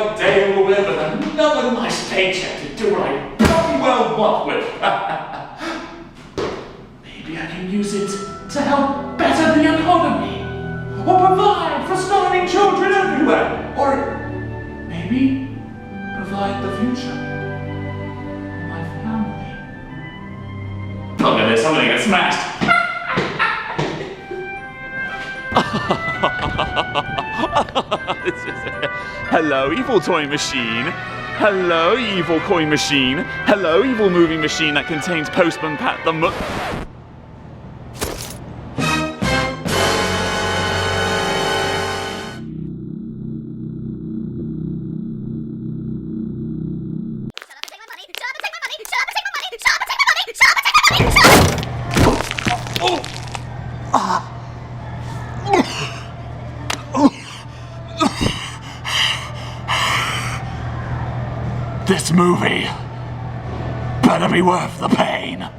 another day will live and another nice paycheck to do what I bloody well want with. Maybe I can use it to help better the economy, or provide for starving children everywhere, or maybe provide the future for my family. Look at this, I'm gonna get smashed. Hello, evil toy machine. Hello, evil coin machine. Hello, evil moving machine that contains Postman Pat the This movie better be worth the pain.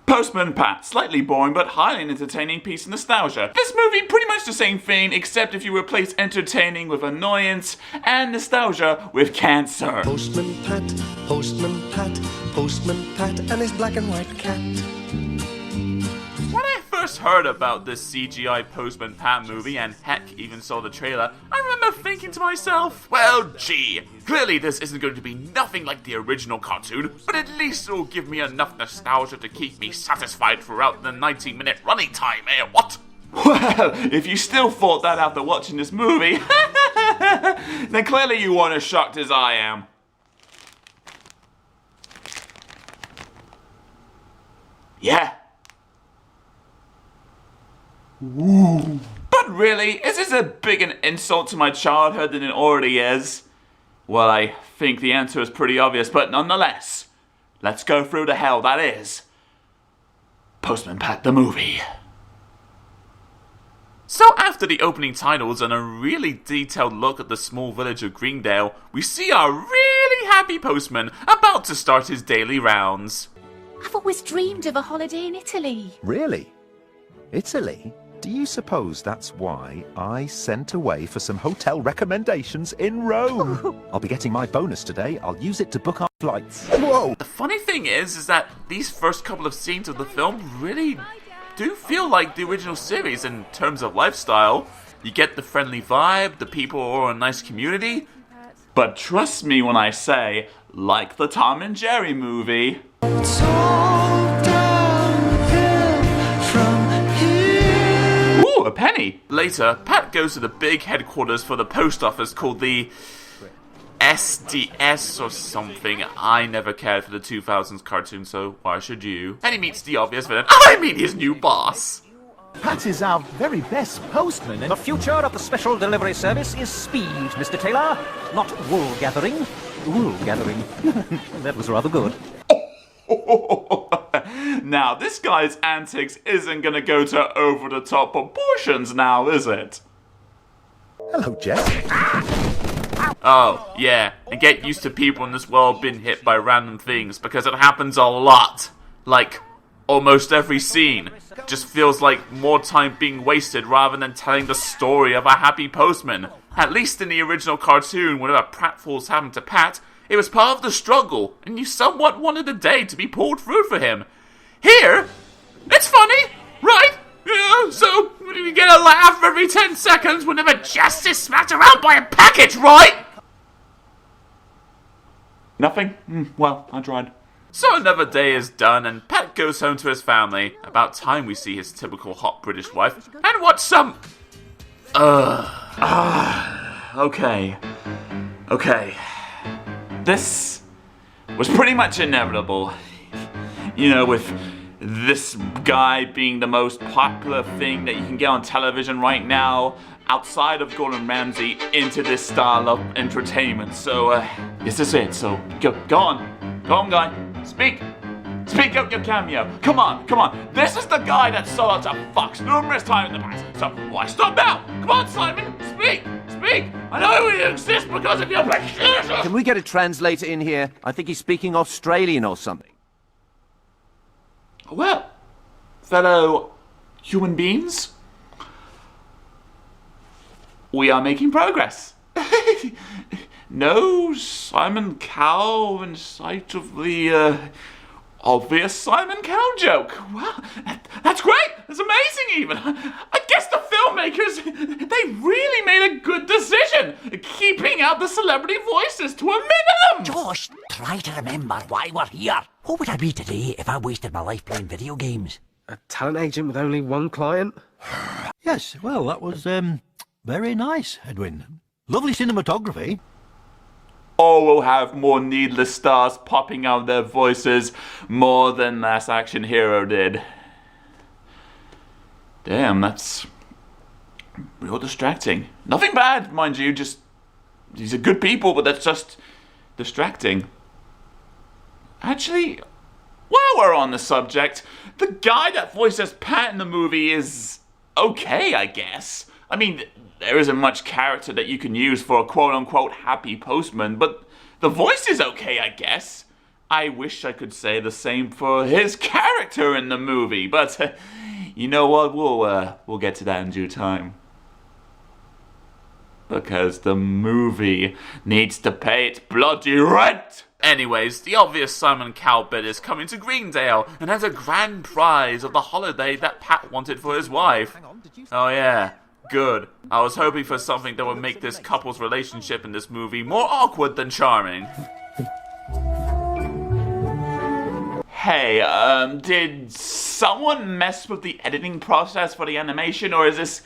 Postman Pat, slightly boring but highly entertaining piece of nostalgia. This movie pretty much the same thing, except if you replace entertaining with annoyance and nostalgia with cancer. Postman Pat, Postman Pat, Postman Pat, and his black and white cat. When I first heard about this CGI Postman Pat movie, and heck, even saw the trailer, I remember thinking to myself, well, gee, clearly this isn't going to be nothing like the original cartoon, but at least it'll give me enough nostalgia to keep me satisfied throughout the 90-minute running time, eh, what? Well, if you still thought that after watching this movie, then clearly you weren't as shocked as I am. Yeah. Ooh. But really, is this as big an insult to my childhood than it already is? Well, I think the answer is pretty obvious, but nonetheless, let's go through the hell that is Postman Pat the movie. So after the opening titles and a really detailed look at the small village of Greendale, we see our really happy postman about to start his daily rounds. I've always dreamed of a holiday in Italy. Really? Italy? Do you suppose that's why I sent away for some hotel recommendations in Rome? I'll be getting my bonus today. I'll use it to book our flights. Whoa! The funny thing is that these first couple of scenes of the film really do feel like the original series in terms of lifestyle. You get the friendly vibe, the people are a nice community. But trust me when I say, like the Tom and Jerry movie. Ooh, a penny! Later, Pat goes to the big headquarters for the post office called the SDS or something. I never cared for the 2000s cartoon, so why should you? And he meets the obvious villain. I mean his new boss! Pat is our very best postman, and the future of the special delivery service is speed, Mr. Taylor, not wool gathering. Wool gathering. That was rather good. Now, this guy's antics isn't gonna go to over-the-top proportions now, is it? Hello, Jeff. Oh, yeah, and get used to people in this world being hit by random things, because it happens a lot. Like, almost every scene. Just feels like more time being wasted rather than telling the story of a happy postman. At least in the original cartoon, whenever pratfalls happened to Pat, it was part of the struggle, and you somewhat wanted the day to be pulled through for him. Here, it's funny, right? Yeah, so you get a laugh every 10 seconds whenever Jess is smacked around by a package, right? Nothing? Well, I tried. So another day is done, and Pat goes home to his family. About time we see his typical hot British wife, and watch some... Okay. was pretty much inevitable. You know, with this guy being the most popular thing that you can get on television right now, outside of Gordon Ramsay, into this style of entertainment. So, this is it. So, go on, guy. Speak out your cameo. Come on. This is the guy that sold out to Fox numerous times in the past. So, why stop now? Come on, Simon. Speak. I know you exist because of your... Can we get a translator in here? I think he's speaking Australian or something. Well, fellow human beings, we are making progress. No Simon Cowell in sight of the obvious Simon Cowell joke. Well, that's great. That's amazing even. I guess the filmmakers, they really made a good decision, keeping out the celebrity voices to a minimum. Josh, try to remember why we're here. What would I be today if I wasted my life playing video games? A talent agent with only one client? Yes, well, that was, very nice, Edwin. Lovely cinematography. Or we'll have more needless stars popping out their voices more than Last Action Hero did. Damn, that's real distracting. Nothing bad, mind you, just these are good people, but that's just distracting. Actually, while we're on the subject, the guy that voices Pat in the movie is okay, I guess. I mean, there isn't much character that you can use for a quote-unquote happy postman, but the voice is okay, I guess. I wish I could say the same for his character in the movie, but you know what? We'll get to that in due time. Because the movie needs to pay its bloody rent! Anyways, the obvious Simon Cowell bit is coming to Greendale and has a grand prize of the holiday that Pat wanted for his wife. Oh yeah, good. I was hoping for something that would make this couple's relationship in this movie more awkward than charming. Hey, did someone mess with the editing process for the animation, or is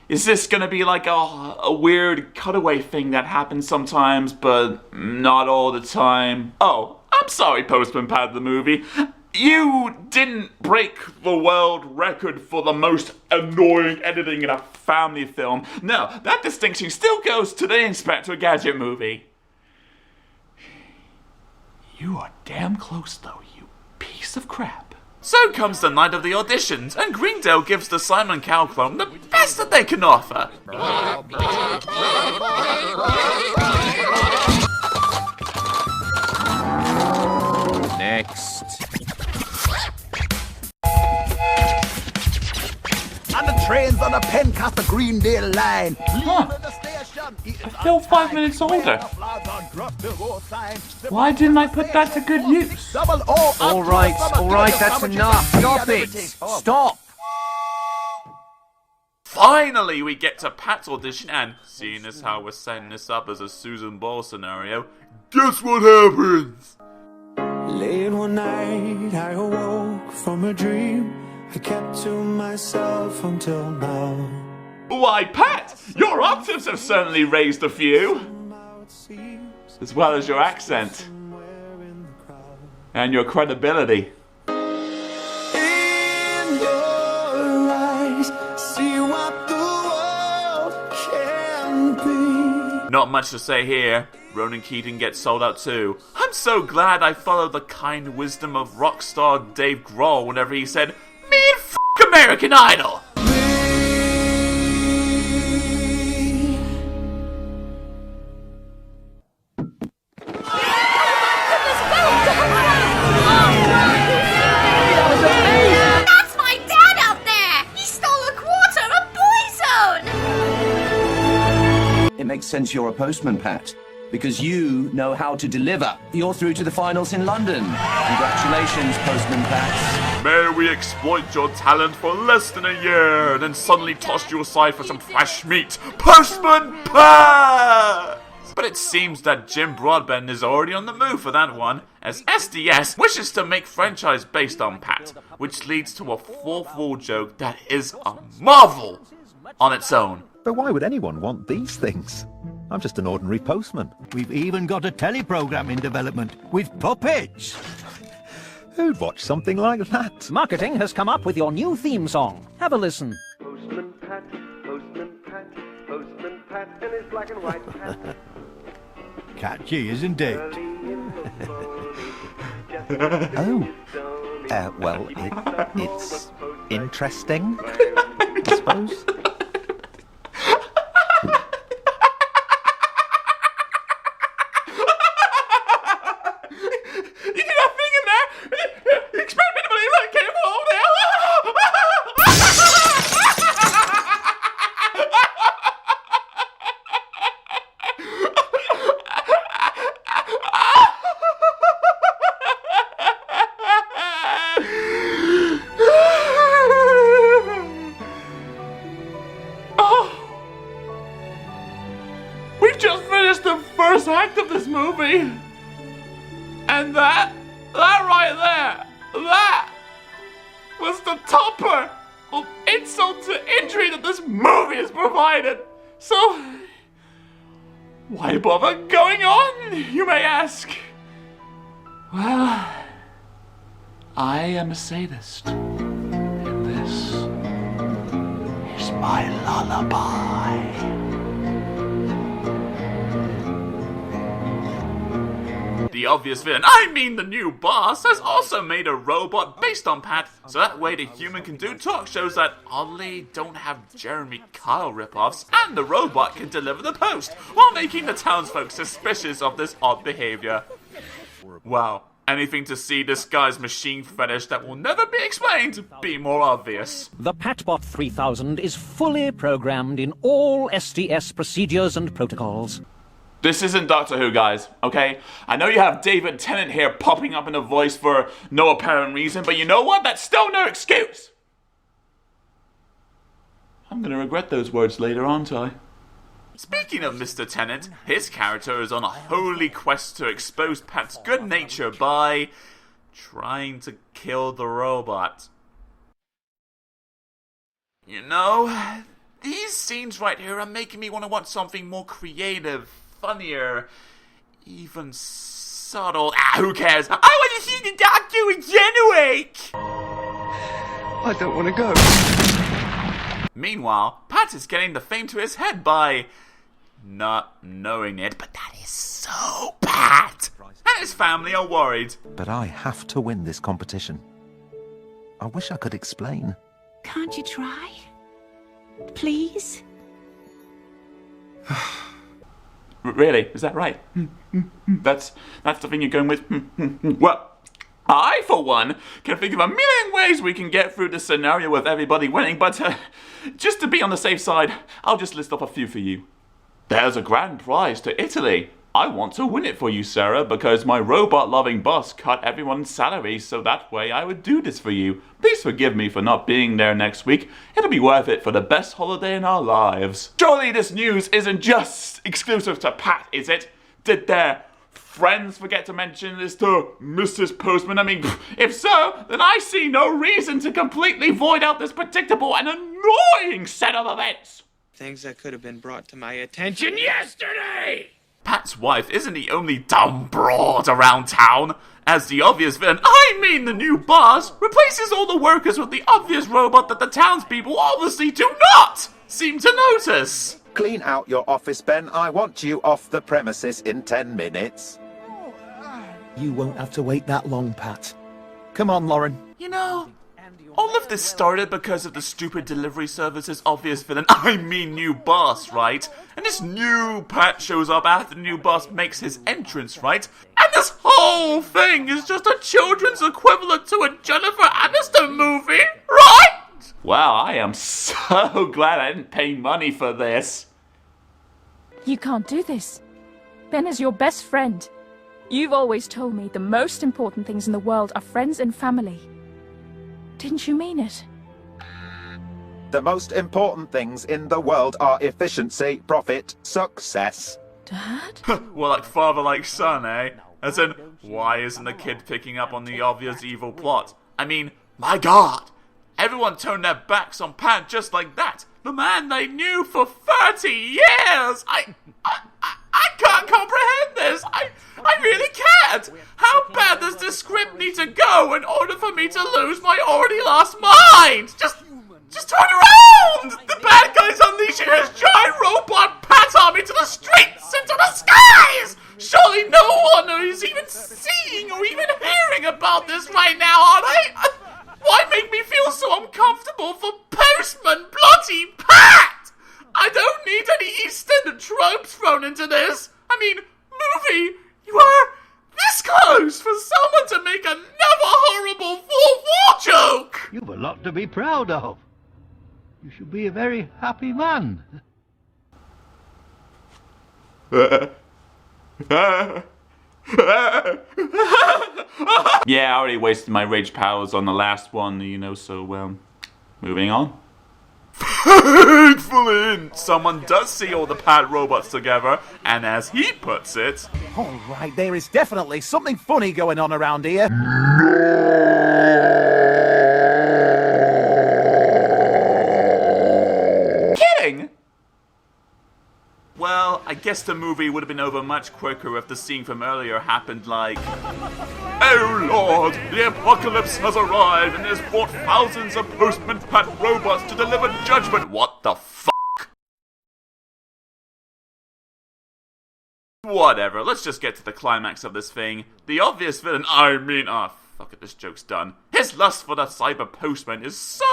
this gonna be like a weird cutaway thing that happens sometimes, but not all the time? Oh, I'm sorry, Postman Pat the movie. You didn't break the world record for the most annoying editing in a family film. No, that distinction still goes to the Inspector Gadget movie. You are damn close, though, you piece of crap. So comes the night of the auditions, and Greendale gives the Simon Cowell clone the best that they can offer. Next. And the train's on a Pencaster Greendale line. I feel 5 minutes older. Why didn't I put that to good use? All right, that's enough. Stop it. Stop. Finally, we get to Pat's audition, and seeing as how we're setting this up as a Susan Ball scenario, guess what happens? Late one night, I awoke from a dream. I kept to myself until now. Why, Pat, your octaves have certainly raised a few. As well as your accent. And your credibility. In your eyes, see what the world can be. Not much to say here. Ronan Keating gets sold out too. I'm so glad I followed the kind wisdom of rock star Dave Grohl whenever he said, "Me and f*** American Idol." That's my dad out there! He stole a quarter of Boyzone! It makes sense you're a postman, Pat, because you know how to deliver. You're through to the finals in London. Congratulations, Postman Pat. May we exploit your talent for less than a year, and then suddenly toss you aside for some fresh meat. Postman Pat! But it seems that Jim Broadbent is already on the move for that one, as SDS wishes to make franchise based on Pat, which leads to a fourth wall joke that is a marvel on its own. But why would anyone want these things? I'm just an ordinary postman. We've even got a teleprogram in development with puppets. Who'd watch something like that? Marketing has come up with your new theme song. Have a listen. Postman Pat, Postman Pat, Postman Pat, and his black and white hat. Catchy, isn't it? Oh. Well, it's interesting, I suppose. First act of this movie, and that right there, that was the topper of insult to injury that this movie has provided. So, why bother going on, you may ask? Well, I am a sadist, and this is my lullaby. The obvious villain, I mean the new boss, has also made a robot based on Pat, so that way the human can do talk shows that oddly don't have Jeremy Kyle ripoffs, and the robot can deliver the post, while making the townsfolk suspicious of this odd behavior. Wow, anything to see this guy's machine fetish that will never be explained be more obvious. The Patbot 3000 is fully programmed in all STS procedures and protocols. This isn't Doctor Who, guys, okay? I know you have David Tennant here popping up in a voice for no apparent reason, but you know what? That's still no excuse! I'm gonna regret those words later, aren't I? Speaking of Mr. Tennant, his character is on a holy quest to expose Pat's good nature by trying to kill the robot. You know, these scenes right here are making me want to watch something more creative, funnier, even subtle. Who cares? I want to see the Doctor regenerate! I don't want to go. Meanwhile, Pat is getting the fame to his head by not knowing it, but that is so Pat! And his family are worried. But I have to win this competition. I wish I could explain. Can't you try? Please? Really? Is that right? That's the thing you're going with? Well, I, for one, can think of a million ways we can get through this scenario with everybody winning, but just to be on the safe side, I'll just list off a few for you. There's a grand prize to Italy. I want to win it for you, Sarah, because my robot-loving boss cut everyone's salaries, so that way I would do this for you. Please forgive me for not being there next week. It'll be worth it for the best holiday in our lives. Surely this news isn't just exclusive to Pat, is it? Did their friends forget to mention this to Mrs. Postman? I mean, if so, then I see no reason to completely void out this predictable and annoying set of events. Things that could have been brought to my attention yesterday! Pat's wife isn't the only dumb broad around town. As the obvious villain, I mean the new boss, replaces all the workers with the obvious robot that the townspeople obviously do not seem to notice. Clean out your office, Ben. I want you off the premises in 10 minutes. You won't have to wait that long, Pat. Come on, Lauren. You know, all of this started because of the stupid delivery service's obvious villain, I mean new boss, right? And this new Pat shows up after the new boss makes his entrance, right? And this whole thing is just a children's equivalent to a Jennifer Aniston movie, right? Wow, I am so glad I didn't pay money for this. You can't do this. Ben is your best friend. You've always told me the most important things in the world are friends and family. Didn't you mean it? The most important things in the world are efficiency, profit, success. Dad? Well, like father, like son, eh? As in, why isn't the kid picking up on the obvious evil plot? I mean, my God! Everyone turned their backs on Pat just like that. The man they knew for 30 years! I this. I really can't. How bad does this script need to go in order for me to lose my already lost mind? Just turn around! The bad guy's unleashing his giant robot pat army to the streets and to the skies! Surely no one is even seeing or even hearing about this right now, are they? Why make me feel so uncomfortable for Postman Bloody Pat? I don't need any East End tropes thrown into this. I mean, movie, you are this close for someone to make another horrible World War joke! You've a lot to be proud of. You should be a very happy man. Yeah, I already wasted my rage powers on the last one, so, moving on. Thankfully, someone does see all the Pat robots together, and as he puts it... All right, there is definitely something funny going on around here. Kidding? Well, I guess the movie would have been over much quicker if the scene from earlier happened like... Oh Lord, the apocalypse has arrived and has brought thousands of Postman Pat robots to deliver judgment. What the fuck? Whatever, let's just get to the climax of this thing. The obvious villain, fuck it, this joke's done. His lust for the cyber postman is so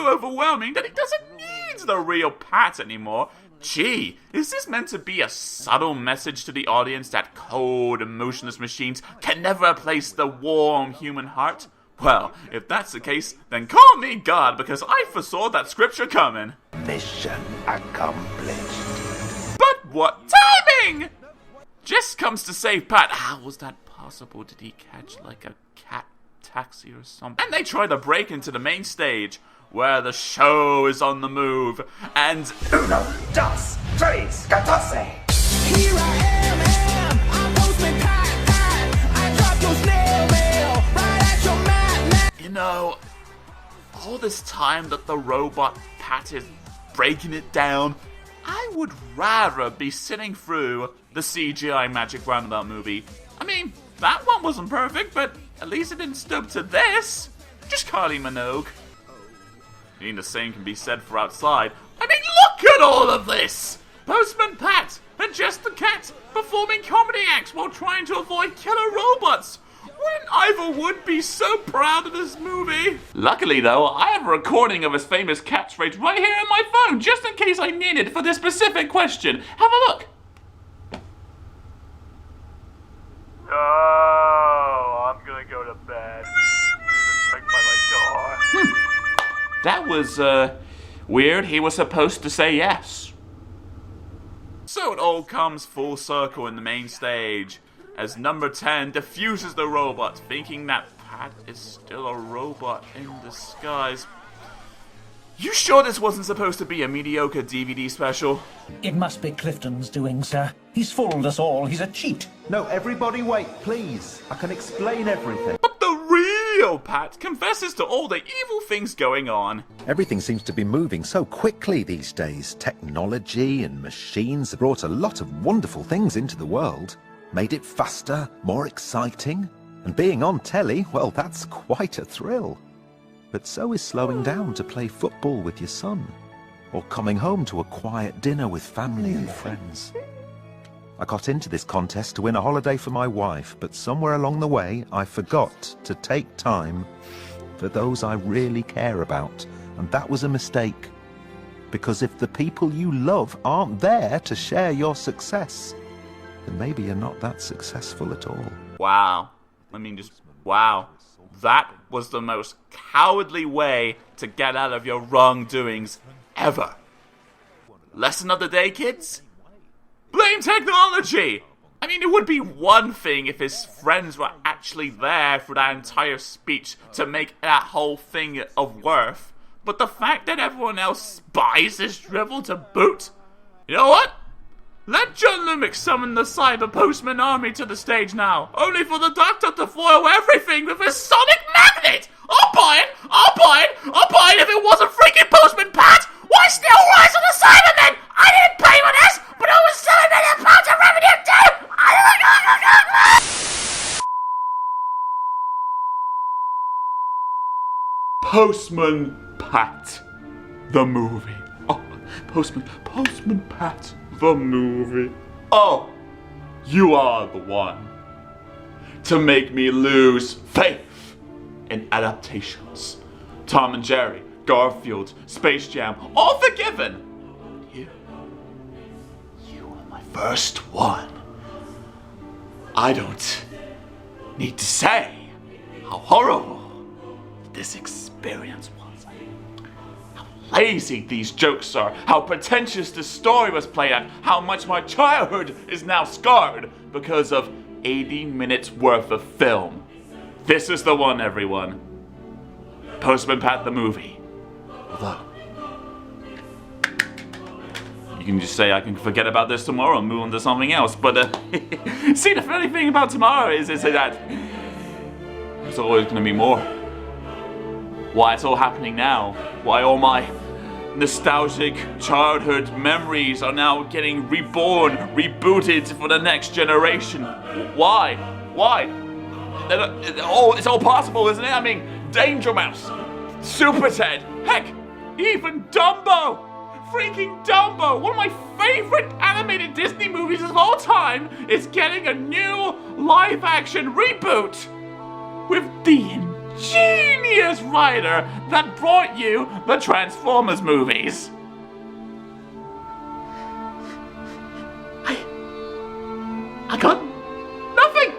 overwhelming that he doesn't need the real Pat anymore. Gee, is this meant to be a subtle message to the audience that cold, emotionless machines can never replace the warm human heart? Well, if that's the case, then call me God, because I foresaw that scripture coming. Mission accomplished. But what timing! Jess comes to save Pat. How was that possible? Did he catch like a cat taxi or something? And they try to break into the main stage, where the show is on the move, and... Uno, dos, tres, catorce. Here I am, I'm Postman Pat, I drop your snail mail right at your mat. You know, all this time that the robot Pat is breaking it down, I would rather be sitting through the CGI Magic Roundabout movie. I mean, that one wasn't perfect, but at least it didn't stoop to this. Just Kylie Minogue. I mean, the same can be said for outside. I mean, look at all of this! Postman Pat and Jess the Cat performing comedy acts while trying to avoid killer robots. Wouldn't Ivor Wood be so proud of this movie? Luckily, though, I have a recording of his famous catchphrase right here on my phone, just in case I need it for this specific question. Have a look. Oh, I'm gonna go to bed. Even ring by my door. That was, weird. He was supposed to say yes. So it all comes full circle in the main stage, as number 10 defuses the robot, thinking that Pat is still a robot in disguise. You sure this wasn't supposed to be a mediocre DVD special? It must be Clifton's doing, sir. He's fooled us all. He's a cheat. No, everybody wait, please. I can explain everything. But the real Pat confesses to all the evil things going on. Everything seems to be moving so quickly these days. Technology and machines have brought a lot of wonderful things into the world. Made it faster, more exciting. And being on telly, well, that's quite a thrill. But so is slowing down to play football with your son, or coming home to a quiet dinner with family and friends. I got into this contest to win a holiday for my wife, but somewhere along the way I forgot to take time for those I really care about, and that was a mistake. Because if the people you love aren't there to share your success, then maybe you're not that successful at all. Wow. I mean, just wow. That was the most cowardly way to get out of your wrongdoings ever. Lesson of the day, kids? Blame technology! I mean, it would be one thing if his friends were actually there for that entire speech to make that whole thing of worth. But the fact that everyone else buys this drivel to boot? You know what? Let John Lumix summon the Cyber Postman army to the stage now, only for the Doctor to foil everything with his sonic magnet! I'll buy it! I'll buy it! I'll buy it if it wasn't freaking Postman Pat! Why still rise on the Cybermen? I didn't pay for this, but I was selling million pounds of revenue too! Postman Pat, the movie. Oh, Postman Pat, the movie. Oh, you are the one to make me lose faith in adaptations. Tom and Jerry, Garfield, Space Jam, all forgiven. You are my first one. I don't need to say how horrible this experience was. How lazy these jokes are, how pretentious this story was played at, how much my childhood is now scarred because of 80 minutes worth of film. This is the one, everyone. Postman Pat the movie. Although, you can just say I can forget about this tomorrow and move on to something else, but see, the funny thing about tomorrow is that there's always going to be more. Why it's all happening now, why all my nostalgic childhood memories are now getting reborn, rebooted for the next generation. Why? It's all possible, isn't it? I mean, Danger Mouse, Super Ted, heck, even Dumbo! Freaking Dumbo, one of my favorite animated Disney movies of all time, is getting a new live-action reboot with the ingenious writer that brought you the Transformers movies. I got nothing.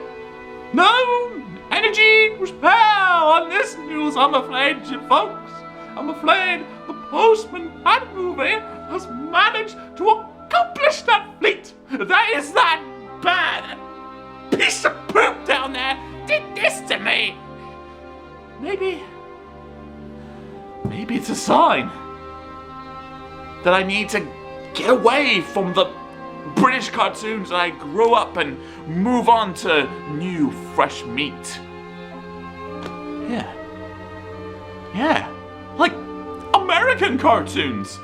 No energy or spell on this news, I'm afraid, folks. I'm afraid the Postman Pat movie has managed to accomplish that feat. That is that bad piece of poop down there did this to me. Maybe it's a sign that I need to get away from the British cartoons that I grew up and move on to new, fresh meat. Yeah, like American cartoons.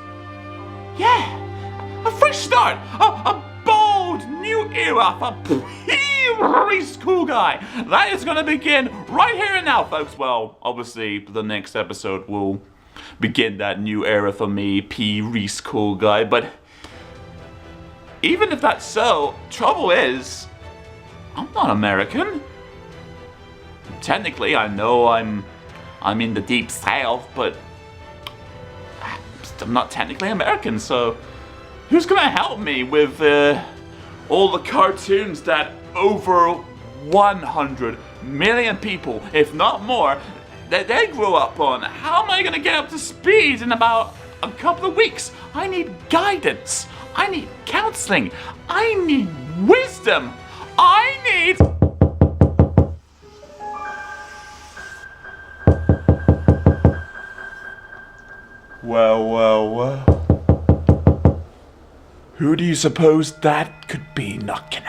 Yeah, a fresh start, a bold new era for Preschool guy. That is going to begin right here and now, folks. Well, obviously, the next episode will begin that new era for me, Preschool guy. But even if that's so, trouble is, I'm not American. Technically, I know I'm in the deep south, but I'm not technically American, so who's gonna help me with all the cartoons that over 100 million people, if not more, that they grew up on? How am I gonna get up to speed in about a couple of weeks? I need guidance. I need counseling. I need wisdom. I need... Well. Who do you suppose that could be knocking